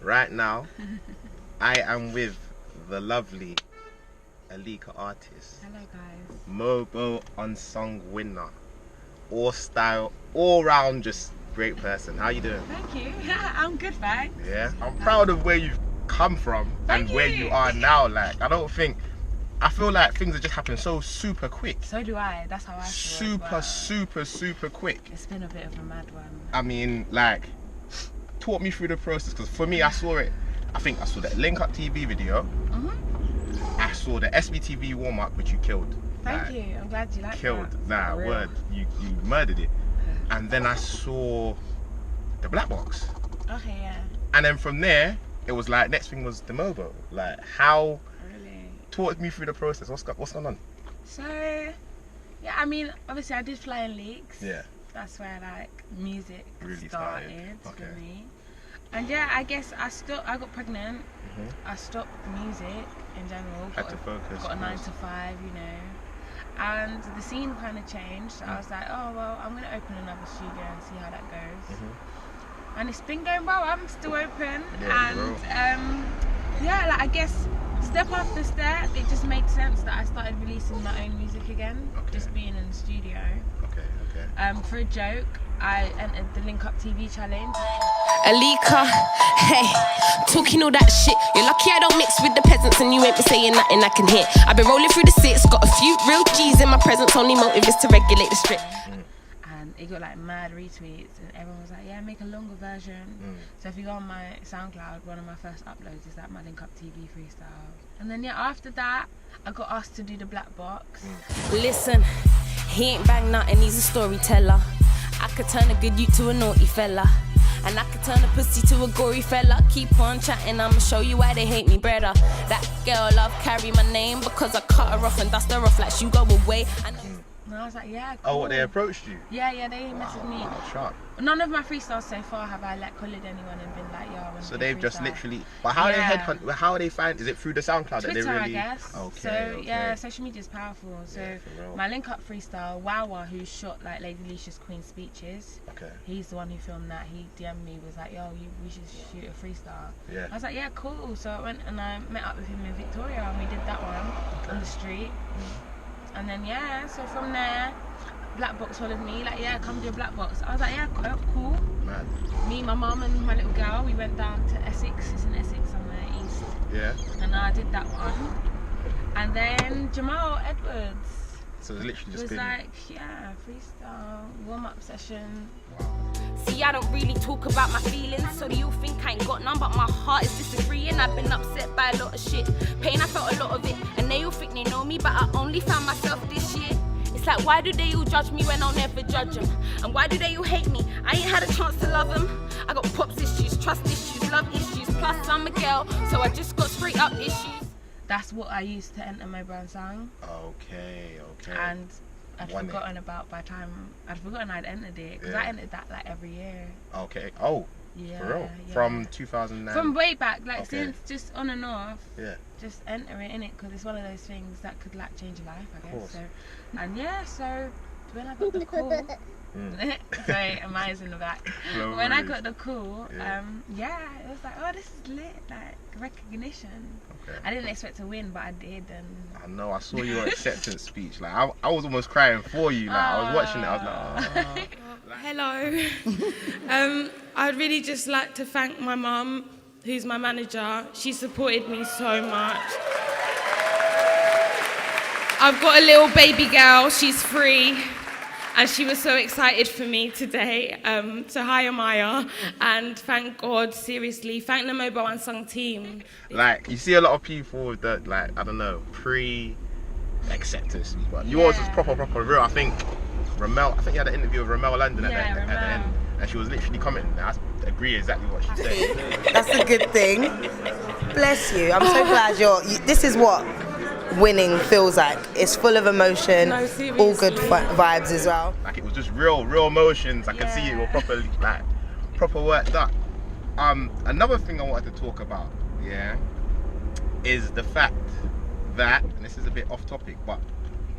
Right now, I am with the lovely ALIKA artist. Hello guys. Mobo Unsung winner. All style, all round just great person. How you doing? Thank you. I'm good, thanks. Yeah, I'm proud of where you've come from and where you are now. Like, I feel like things are just happening so super quick. So do I. That's how I feel. Super quick. It's been a bit of a mad one. I mean, like, talk me through the process, because for me, I saw it. I think I saw the Link Up TV video. I saw the SBTV warm up, which you killed. Thank you. I'm glad you liked killed. that. Nah, word. You murdered it. And then I saw the Black Box. Okay, yeah. And then from there, it was like, next thing was the Mobo. Like, how? Really? Talk me through the process. What's going on? So, yeah, I mean, obviously I did Flying Leaks. Yeah. That's where like music really started okay. for me. And yeah, I guess I got pregnant. I stopped music in general. Had to focus. Got a 9 to 5, you know. And the scene kind of changed. I was like, oh well, I'm gonna open another studio and see how that goes. And it's been going well. I'm still open. Yeah, and yeah, like I guess step after step, it just made sense that I started releasing my own music again. Just being in the studio. For a joke, I entered the Link Up TV challenge. ALIKA, hey, talking all that shit. You're lucky I don't mix with the peasants and you ain't been saying nothing I can hear. I've been rolling through the six, got a few real G's in my presence. Only motive is to regulate the strip. And it got like mad retweets and everyone was like, yeah, make a longer version. So if you go on my SoundCloud, one of my first uploads is that my Link Up TV freestyle. And then yeah, after that, I got asked to do the Black Box. Listen, he ain't bang nothing, he's a storyteller. I could turn a good youth to a naughty fella. And I could turn a pussy to a gory fella. Keep on chatting, I'ma show you why they hate me, brother. That girl love carry my name because I cut her off and dust her off like she go away. And I was like, yeah, cool. Oh, what, they approached you? Yeah, they messaged me. Wow, sharp. None of my freestyles so far have I collared anyone and been like, yo, I want to So do they've freestyle. just literally, but how they headhunt, how are they find, is it through the SoundCloud Twitter, that they really? I guess. Okay, yeah, social media is powerful. So yeah, my Link Up freestyle, Wawa, who shot like Lady Leisha's Queen speeches. He's the one who filmed that. He DM'd me, was like, yo, we should shoot a freestyle. Yeah. I was like, yeah, cool. So I went and I met up with him in Victoria and we did that one on the street. And then yeah, so from there, Black Box followed me, like, yeah, come do a Black Box. I was like, yeah, cool. Mad. Me, my mum and my little girl, we went down to Essex. It's in Essex somewhere east. Yeah. And I did that one. And then Jamal Edwards. So it's literally just was been like, yeah, freestyle, warm-up session. See, I don't really talk about my feelings, so you think I ain't got none, but my heart is disagreeing. I've been upset by a lot of shit. Pain, I felt a lot of it. And they all think they know me, but I only found myself this year. It's like, why do they all judge me when I'll never judge them? And why do they all hate me? I ain't had a chance to love them. I got pops issues, trust issues, love issues. Plus I'm a girl, so I just got straight up issues. That's what I used to enter my brand song. Okay. And I'd forgotten about I'd entered it, because I entered that like every year. Okay. Oh. Yeah. For real? Yeah. From 2009. From way back, like since just on and off. Yeah. Just enter it in it, because it's one of those things that could like change your life, I guess. So, and yeah, so when I got the call, sorry, Amaya's in the back. When I got the call, yeah, it was like, oh, this is lit, like recognition. I didn't expect to win, but I did. And I know, I saw your acceptance speech. Like I was almost crying for you. Like I was watching it, I was like, oh. Hello. I'd really just like to thank my mum, who's my manager. She supported me so much. I've got a little baby girl, she's 3, and she was so excited for me today. So hi, Amaya, and thank God, seriously, thank the Mobo Unsung team. Like, you see a lot of people with the, like, I don't know, pre-acceptance, but yours was proper real. I think you had an interview with Ramel London at the end, and she was literally commenting. I agree exactly what she said. That's a good thing. Bless you. I'm so glad this is what winning feels like. It's full of emotion, all good vibes as well. Like, it was just real emotions. I could see you were proper worked up. Another thing I wanted to talk about, is the fact that, and this is a bit off topic, but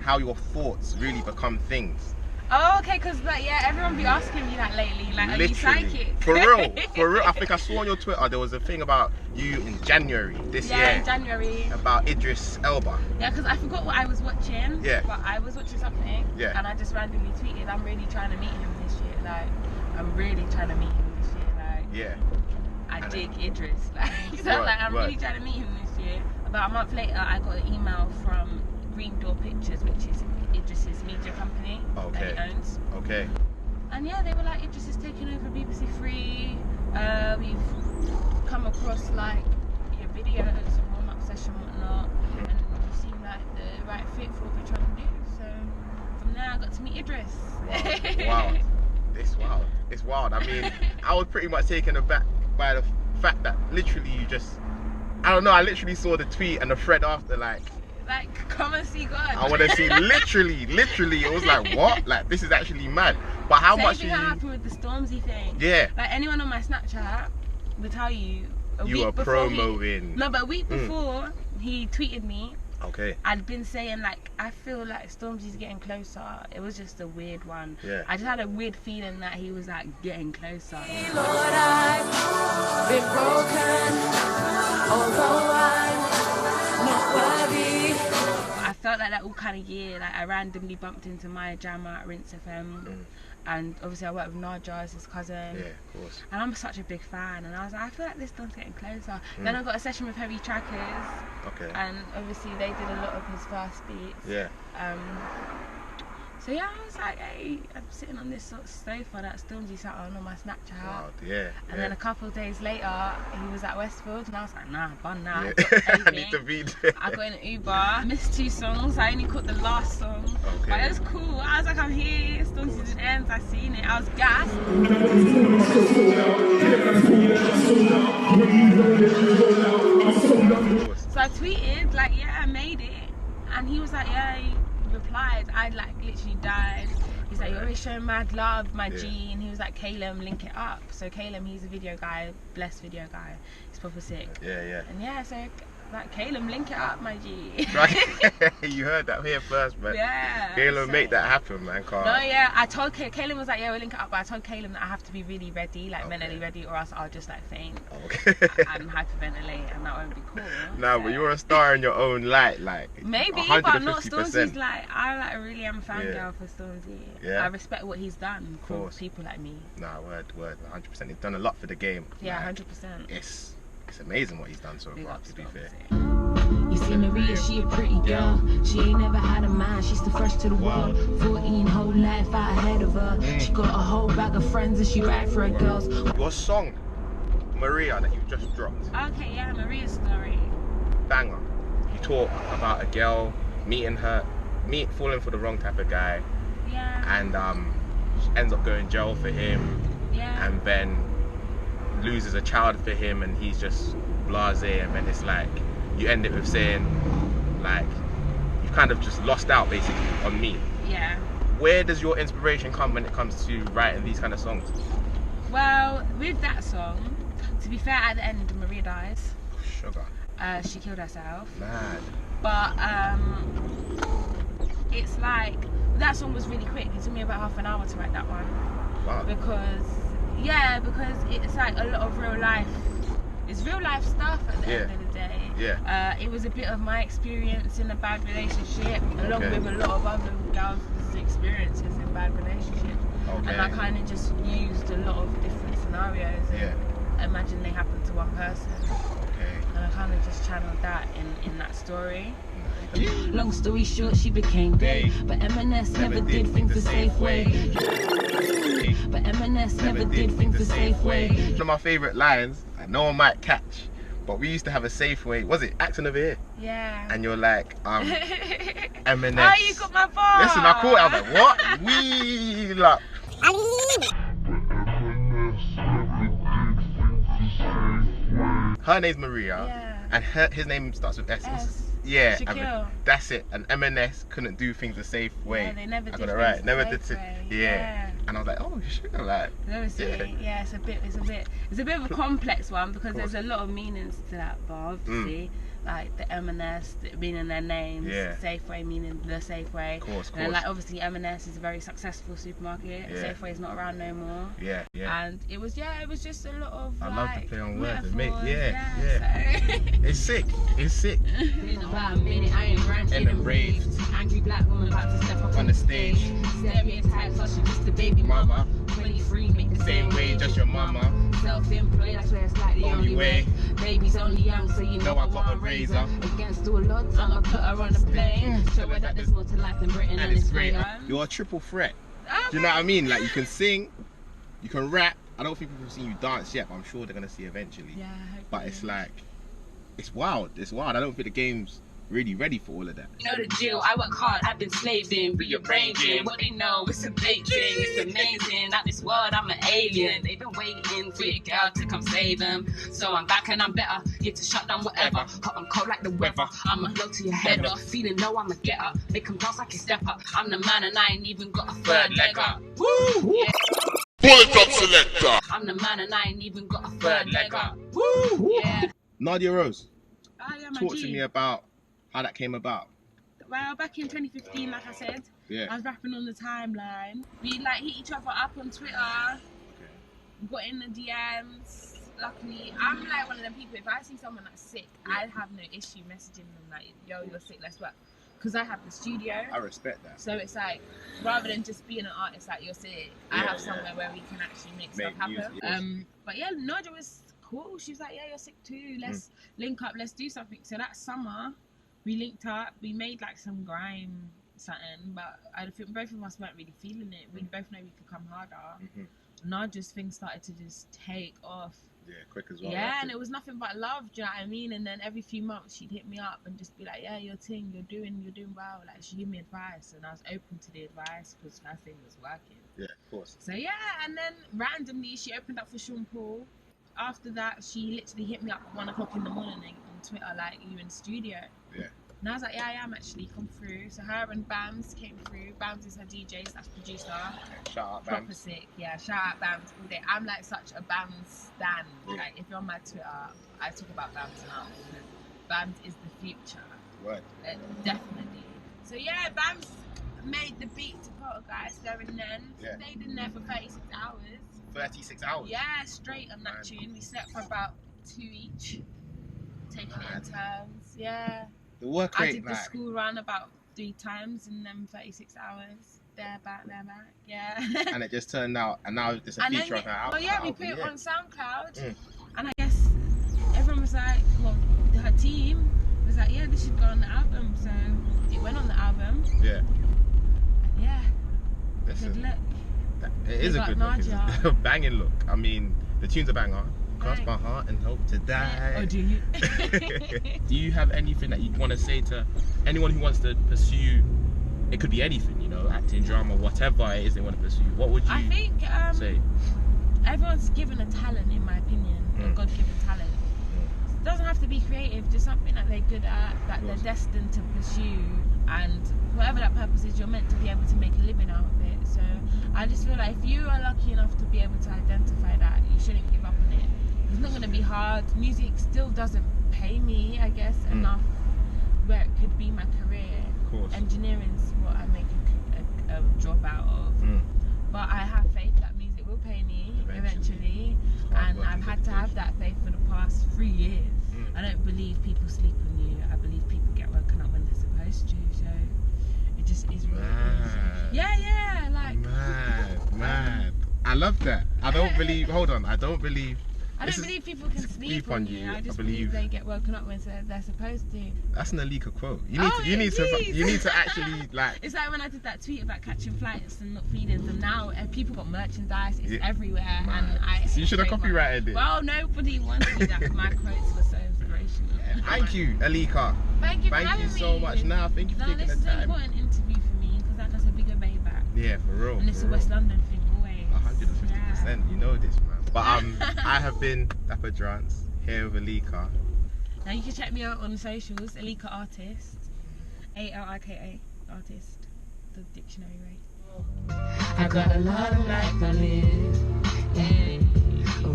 how your thoughts really become things. Oh, okay, because like, yeah, everyone be asking me that lately. Like, are you psychic? For real, for real. I think I saw on your Twitter there was a thing about you in January this year. Yeah, in January. About Idris Elba. Yeah, because I forgot what I was watching. Yeah. But I was watching something. Yeah. And I just randomly tweeted, I'm really trying to meet him this year. Like, I'm really trying to meet him this year. Like, yeah. I dig Idris. Like, so like, I'm really trying to meet him this year. About a month later, I got an email from Green Door Pictures, which is Idris's media company that he owns. Okay. And yeah, they were like, Idris is taking over BBC Three. We've come across like your videos and warm-up session and whatnot, and you seem like the right fit for what we're trying to do. So from there, I got to meet Idris. Wow. It's wild. I mean, I was pretty much taken aback by the fact that literally you just, I don't know, I literally saw the tweet and the thread after, like, come and see God. I want to see, literally, it was like, what? Like, this is actually mad. But how much Same thing happened with the Stormzy thing. Yeah. Like, anyone on my Snapchat will tell you a you week were before promoing. No, but a week before he tweeted me, okay, I'd been saying like, I feel like Stormzy's getting closer. It was just a weird one. Yeah. I just had a weird feeling that he was like getting closer. Lord, I've been broken, although I'm not worthy. I felt like that all kind of year. Like, I randomly bumped into Maya Jama at Rinse FM. And obviously I work with Naja as his cousin. Yeah, of course. And I'm such a big fan. And I was like, I feel like this Don's getting closer. Then I got a session with Heavy Trackers. Okay. And obviously they did a lot of his first beats. Yeah. So yeah, I was like, hey, I'm sitting on this sort of sofa that Stormzy sat on my Snapchat. Wow, yeah. And then a couple of days later, he was at Westfield, and I was like, nah, bun now. Yeah. I need to be there. I got in an Uber, missed 2 songs. I only caught the last song. Okay. But it was cool. I was like, I'm here. Stormzy didn't end. I seen it. I was gassed. So I tweeted, like, yeah, I made it. And he was like, yeah, he replied. I like literally died. He's like, you're always showing mad love, my G. And he was like, Caleb, link it up. So Caleb, he's a video guy, blessed video guy. He's proper sick. Yeah, yeah. And yeah, so like, Caleb, link it up, my G. Right. You heard that here first, man. Yeah. Caleb, make that happen, man. Carl. No, yeah, I told Caleb was like, yeah, we'll link it up, but I told Caleb that I have to be really ready, like mentally ready, or else I'll just like faint. Okay. And hyperventilate, and that won't be cool. Nah, but you're a star in your own light, like. Maybe, 150%. but I'm not Stormzy's like, I like really am a fangirl for Stormzy. Yeah. I respect what he's done for people like me. Nah, word, 100%. He's done a lot for the game. Yeah, like, 100%. It's amazing what he's done so far, to be fair. You see Maria, she a pretty girl. She ain't never had a mind, she's the first to the world. 14 whole life out ahead of her. She got a whole bag of friends and she ride for her girls. Your song, Maria, that you just dropped. Okay, yeah, Maria's story. Banger. You talk about a girl falling for the wrong type of guy. Yeah. And she ends up going jail for him. Yeah. And then loses a child for him, and he's just blasé, and then it's like you end it with saying like you've kind of just lost out basically on me. Yeah. Where does your inspiration come when it comes to writing these kind of songs? Well, with that song, to be fair, at the end Maria dies. Sugar. She killed herself. Mad. But it's like that song was really quick. It took me about half an hour to write that one. Wow. Because it's like a lot of real life. It's real life stuff at the end of the day. Yeah. It was a bit of my experience in a bad relationship, along with a lot of other girls' experiences in bad relationships. Okay. And I kind of just used a lot of different scenarios. And imagine they happen to one person. Okay. And I kind of just channeled that in that story. Long story short, she became gay. But M&S never did things the safe way. But M&S never did things the safe way. One of my favourite lines, that no one might catch, but we used to have a Safeway. Was it Accent over here? Yeah. And you're like, M&S. Oh, you got my bar. Listen, I caught it. I was like, what? We like. Her name's Maria, and his name starts with S. S. Yeah, Shaquille. That's it. And M&S couldn't do things the safe way. Yeah, they never did I got it things right. the Never safe did. way. Yeah. And I was like, oh, sugar, like. Obviously, yeah, it's a bit of a complex one because there's a lot of meanings to that bar, obviously. Like the M&S meaning their names, Safeway meaning the Safeway. Course. And like obviously M&S is a very successful supermarket. Safeway is not around no more. Yeah. And it was just a lot of I love the play on words. So. It's sick. In about a minute, I ain't ranting and raved. Angry black woman about to step up on the stage. Stereotypes, so she just a baby mama. 23, make the same way, just your mama. Self-employed, I swear it's like the only way. Baby's only young, so you know I got a razor. Against all odds, I'ma put her on the plane. Show her that there's more to life than Britain and it's great. You're a triple threat. Do you know what I mean? Like you can sing, you can rap. I don't think people have seen you dance yet, but I'm sure they're gonna see eventually. Yeah. But it's like, it's wild. I don't think the game's really ready for all of that. You know the drill, I work hard, I've been slaving, rearranging. What they know, it's a big thing, it's amazing. Out this world, I'm an alien. They've been waiting for your girl to come save them. So I'm back and I'm better, here to shut down whatever. Hot and cold like the weather, I'ma blow to your head off. Feeling low, I'ma get up, make them dance like a step up. I'm the man and I ain't even got a third leg up. Woo! Yeah. Bullet up selector. I'm the man and I ain't even got a third leg up. Woo! Yeah. Nadia Rose, my talk G. to me about how that came about. Well, back in 2015, like I said, I was rapping on the timeline. We like hit each other up on Twitter, got in the DMs. Luckily, I'm like one of them people, if I see someone that's sick, I have no issue messaging them like, yo, you're sick, let's work. Because I have the studio. I respect that. So it's like, rather than just being an artist like you're sick, I have somewhere where we can actually make stuff happen. But yeah, Nadia was cool. She was like, yeah, you're sick too. Let's link up, let's do something. So that summer, we linked up, we made like some grime something, but I think both of us weren't really feeling it. We both know we could come harder. Nadia's thing started to just take off. Yeah, quick as well. Yeah, and it was nothing but love, do you know what I mean? And then every few months she'd hit me up and just be like, yeah, your thing, you're doing well. Like she gave me advice and I was open to the advice because her thing was working. Yeah, of course. So yeah, and then randomly she opened up for Sean Paul. After that, she literally hit me up at 1 o'clock in the morning on Twitter, like, you in the studio? Yeah. And I was like, yeah, I am actually, come through. So her and Bams came through. Bams is her DJ, slash producer. Shout out Bams. Proper sick, yeah, shout out Bams all day. I'm like such a Bams stan. Like, if you're on my Twitter, I talk about Bams now. Bams is the future. Right. Definitely. So yeah, Bams made the beat to Poltergeist there and then. Stayed in there for 36 hours. 36 hours? Yeah, straight on that tune. We slept for about 2 each. Taking it in turns, yeah. The work rate, I did the school run about 3 times in them 36 hours. There, back, yeah. And it just turned out, and now it's a feature of our album. Well, yeah, we put it on SoundCloud. And I guess everyone was like, well, her team was like, yeah, this should go on the album. So it went on the album. Yeah. And yeah, good look. It is a good look. It's a banging look. I mean, the tune's a banger. Cross my heart and hope to die. Oh, do you? Do you have anything that you'd want to say to anyone who wants to pursue? It could be anything, you know, acting, drama, whatever it is they want to pursue. What would you say? Everyone's given a talent, in my opinion, a God-given talent. It doesn't have to be creative, just something that they're good at, that they're destined to pursue, and whatever that purpose is, you're meant to be able to make a living out of it. So I just feel like if you are lucky enough to be able to identify that, you shouldn't give up on it. It's not going to be hard. Music still doesn't pay me, I guess, enough where it could be my career. Of course. Engineering's what I make a job out of. But I have faith that music will pay me eventually. And I've had to have that faith for the past 3 years. I don't believe people sleep on you. I believe people get woken up when they're supposed to. So it just is what it is. Yeah, like. Mad. I love that. I don't believe people can sleep on you. I just believe they get woken up when they're supposed to. That's an ALIKA quote. You need to actually like. It's like when I did that tweet about catching flights and not feeding them. Now people got merchandise. It's everywhere, so you should have copyrighted it. Well, nobody wants me. That my quotes were so inspirational. Thank you, ALIKA. Thank you so much. Now, thank you for taking the time. This is an important interview for me because that does a bigger way back. Yeah, for real. And it's a West London thing always. 150%. You know this, man. But I have been Dapper Drance here with ALIKA. Now you can check me out on the socials, ALIKA Artist, ALIKA Artist, the dictionary way. I got a lot of life to live. Hey,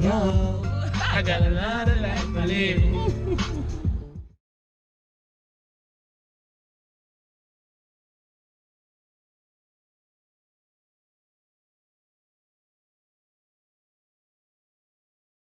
yo, I got a lot of life to live.